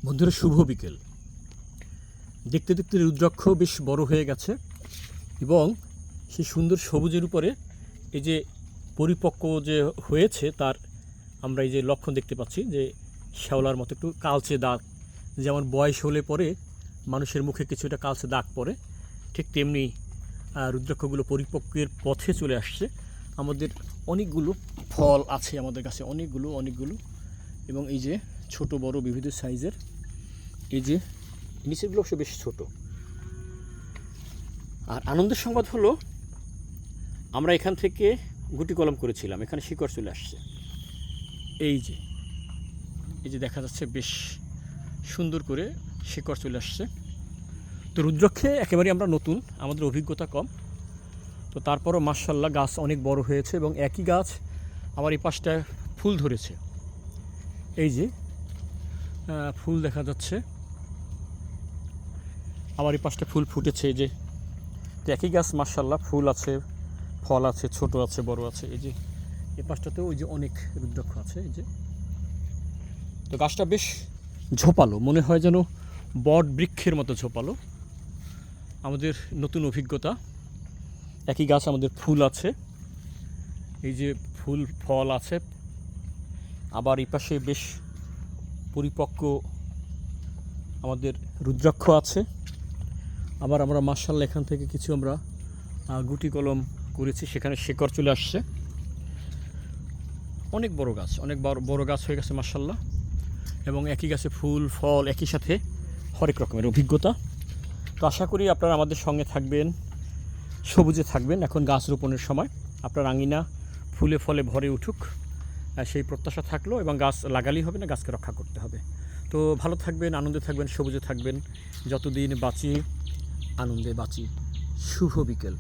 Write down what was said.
বন্ধুরা, শুভ বিকেল। দেখতে দেখতে রুদ্রাক্ষ বেশ বড় হয়ে গেছে এবং সেই সুন্দর সবুজের উপরে এই যে পরিপক্ক যে হয়েছে তার আমরা এই যে লক্ষণ দেখতে পাচ্ছি যে শ্যাওলার মতো একটু কালচে দাগ, যেমন বয়স হলে পরে মানুষের মুখে কিছুটা কালচে দাগ পড়ে, ঠিক তেমনি রুদ্রাক্ষগুলো পরিপক্কের পথে চলে আসছে। আমাদের অনেকগুলো ফল আছে আমাদের কাছে, অনেকগুলো এবং এই যে ছোট বড় বিবিধ সাইজের, এই যে নিচেরগুলো অবশ্য বেশ ছোট। আর আনন্দের সংবাদ হলো আমরা এখান থেকে গুটি কলম করেছিলাম, এখানে শিকড় চলে আসছে। এই যে দেখা যাচ্ছে বেশ সুন্দর করে শিকড় চলে আসছে। তো রুদ্রাক্ষে একেবারেই আমরা নতুন, আমাদের অভিজ্ঞতা কম, তো তারপরও মাশাআল্লাহ গাছ অনেক বড় হয়েছে এবং একই গাছ আমার এই পাশটায় ফুল ধরেছে। এই যে ফুল দেখা যাচ্ছে, আমার এই পাশটা ফুল ফুটেছে। এই যে একই গাছ মাশাআল্লাহ ফুল আছে, ফল আছে, ছোট আছে, বড় আছে। এই যে এই পাশটাতেও ওই যে অনেক রুদ্রাক্ষ আছে। এই যে তো গাছটা বেশ ঝোপালো, মনে হয় যেন বট বৃক্ষের মতো ঝোপালো। আমাদের নতুন অভিজ্ঞতা। একই গাছ, আমাদের ফুল আছে, এই যে ফুল ফল আছে, আবার এই পাশে বেশ পরিপক্ক আমাদের রুদ্রাক্ষ আছে। আবার আমরা মাশাআল্লাহ এখান থেকে কিছু আমরা গুটি কলম করেছি, সেখানে শিকড় চলে আসছে। অনেক বড় গাছ, অনেক বড় গাছ হয়ে গেছে মাশাআল্লাহ, এবং একই গাছে ফুল ফল একই সাথে হরেক রকমের অভিজ্ঞতা। তো আশা করি আপনারা আমাদের সঙ্গে থাকবেন, সবুজে থাকবেন। এখন গাছ রোপণের সময়, আপনার আঙিনা ফুলে ফলে ভরে উঠুক সেই প্রত্যাশা থাকলো, এবং গাছ লাগালেই হবে না, গাছকে রক্ষা করতে হবে। তো ভালো থাকবেন, আনন্দে থাকবেন, সবুজে থাকবেন। যতদিন বাঁচি আনন্দে বাঁচি। শুভ বিকেল।